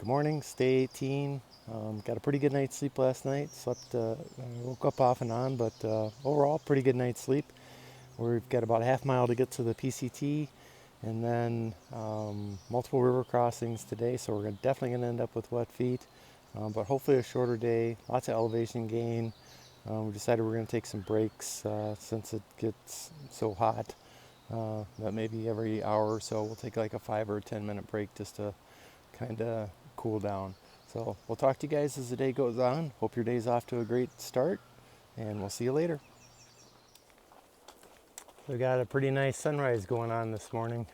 Good morning, stay 18. Got a pretty good night's sleep last night. Woke up off and on, but overall, pretty good night's sleep. We've got about a half mile to get to the PCT, and then multiple river crossings today, so we're definitely going to end up with wet feet, but hopefully a shorter day, lots of elevation gain. We decided we're going to take some breaks since it gets so hot that maybe every hour or so we'll take like a 5 or 10 minute break just to kind of cool down. So we'll talk to you guys as the day goes on. Hope your day's off to a great start, and we'll see you later. We got a pretty nice sunrise going on this morning.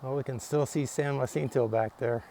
Well, we can still see San Jacinto back there.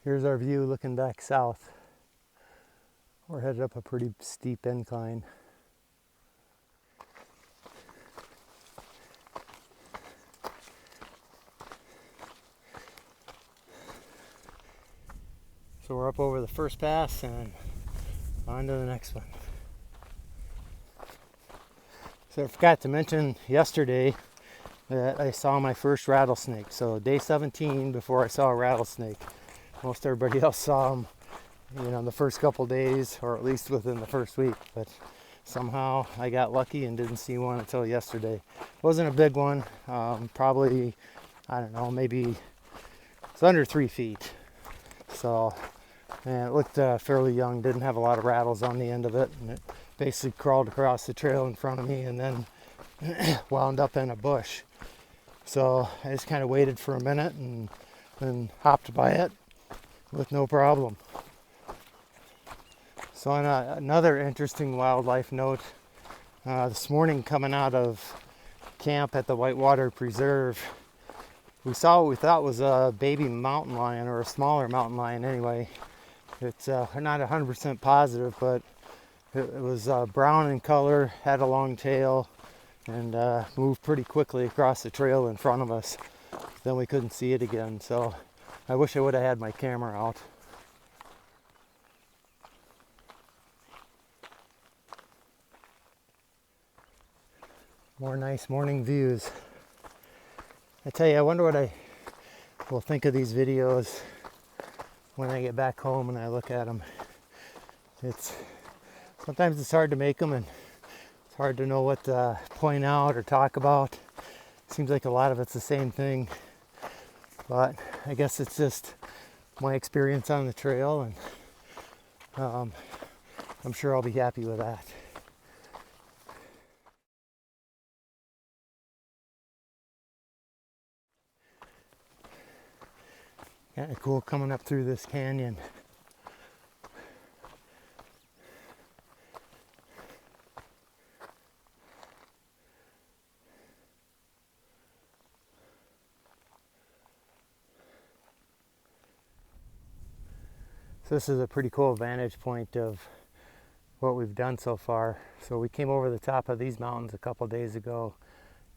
Here's our view looking back south. We're headed up a pretty steep incline. So we're up over the first pass and on to the next one. So I forgot to mention yesterday that I saw my first rattlesnake. So day 17 before I saw a rattlesnake. Most everybody else saw them, the first couple days, or at least within the first week. But somehow I got lucky and didn't see one until yesterday. It wasn't a big one, probably, I don't know, maybe it's under 3 feet. So, and it looked fairly young, didn't have a lot of rattles on the end of it. And it basically crawled across the trail in front of me and then wound up in a bush. So I just kind of waited for a minute and then hopped by it with no problem. So on another interesting wildlife note, this morning coming out of camp at the Whitewater Preserve, we saw what we thought was a baby mountain lion, or a smaller mountain lion anyway. It's not 100% positive, but it was brown in color, had a long tail, and moved pretty quickly across the trail in front of us. Then we couldn't see it again, so I wish I would have had my camera out. More nice morning views. I tell you, I wonder what I will think of these videos when I get back home and I look at them. Sometimes it's hard to make them, and it's hard to know what to point out or talk about. Seems like a lot of it's the same thing, but I guess it's just my experience on the trail, and I'm sure I'll be happy with that. Kind of cool coming up through this canyon. So this is a pretty cool vantage point of what we've done so far. So we came over the top of these mountains a couple days ago,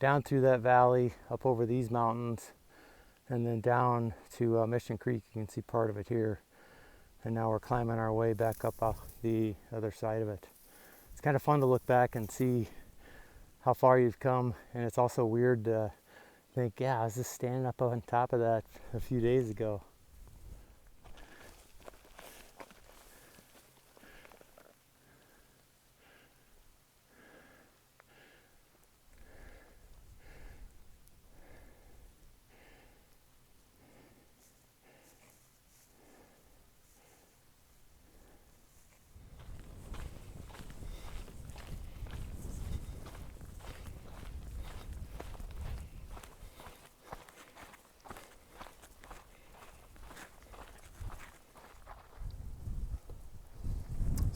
down through that valley, up over these mountains, and then down to Mission Creek. You can see part of it here. And now we're climbing our way back up the other side of it. It's kind of fun to look back and see how far you've come, and it's also weird to think, yeah, I was just standing up on top of that a few days ago.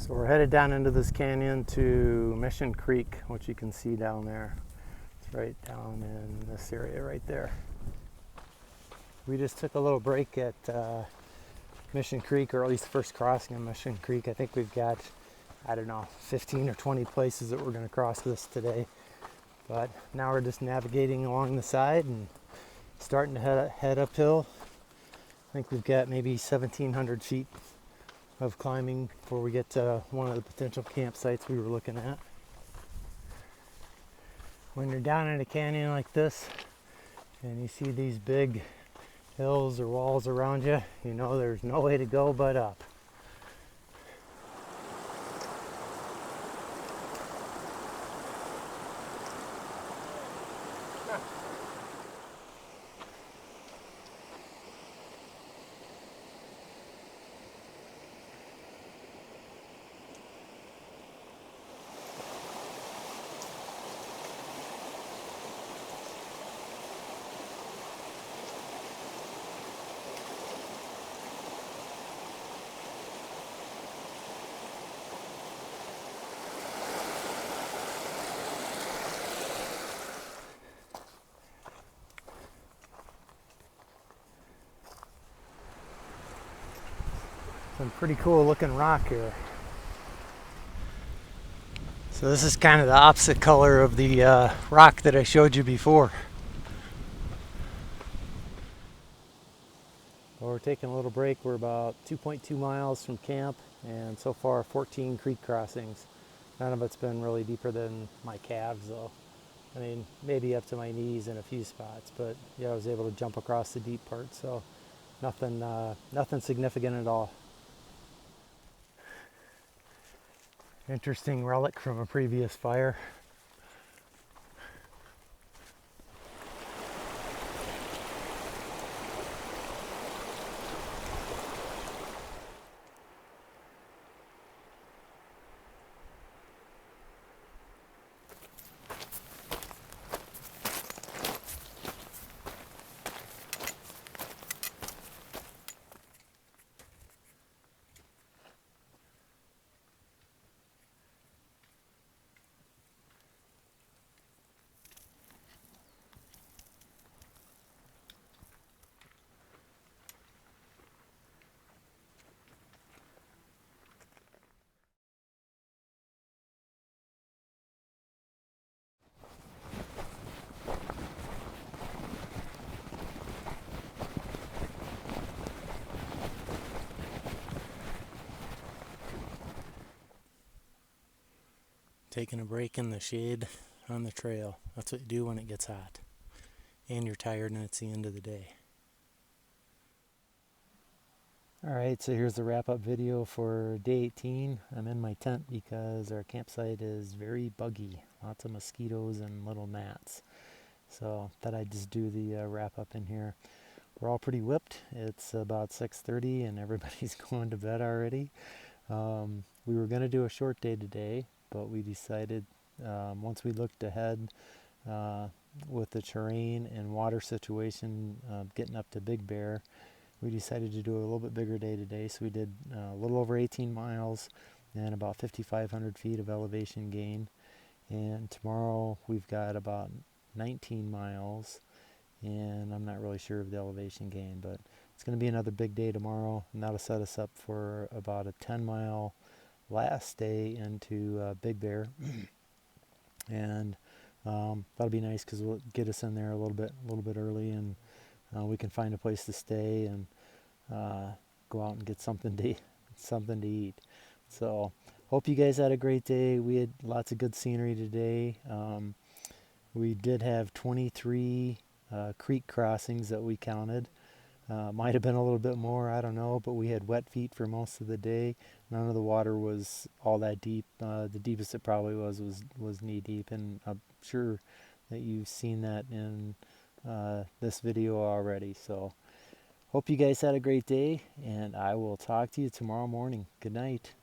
So we're headed down into this canyon to Mission Creek, which you can see down there. It's right down in this area right there. We just took a little break at Mission Creek, or at least the first crossing of Mission Creek. I think we've got, I don't know, 15 or 20 places that we're going to cross this today. But now we're just navigating along the side and starting to head uphill. I think we've got maybe 1,700 feet of climbing before we get to one of the potential campsites we were looking at. When you're down in a canyon like this and you see these big hills or walls around you, you know there's no way to go but up. Some pretty cool looking rock here. So this is kind of the opposite color of the rock that I showed you before. Well, we're taking a little break. We're about 2.2 miles from camp, and so far 14 creek crossings. None of it's been really deeper than my calves though. I mean, maybe up to my knees in a few spots, but yeah, I was able to jump across the deep part, so nothing significant at all. Interesting relic from a previous fire. Taking a break in the shade on the trail. That's what you do when it gets hot and you're tired and it's the end of the day. Alright, so here's the wrap-up video for day 18. I'm in my tent because our campsite is very buggy. Lots of mosquitoes and little gnats. So thought I'd just do the wrap-up in here. We're all pretty whipped. It's about 6:30 and everybody's going to bed already. We were going to do a short day today, but we decided once we looked ahead with the terrain and water situation getting up to Big Bear, we decided to do a little bit bigger day today. So we did a little over 18 miles and about 5,500 feet of elevation gain. And tomorrow we've got about 19 miles, and I'm not really sure of the elevation gain, but it's going to be another big day tomorrow, and that'll set us up for about a 10-mile last day into Big Bear. And that'll be nice because we'll get us in there a little bit early, and we can find a place to stay and go out and get something to eat. So hope you guys had a great day. We had lots of good scenery today. We did have 23 creek crossings that we counted. Might have been a little bit more, I don't know, but we had wet feet for most of the day. None of the water was all that deep. The deepest it probably was knee deep, and I'm sure that you've seen that in this video already. So hope you guys had a great day, and I will talk to you tomorrow morning. Good night.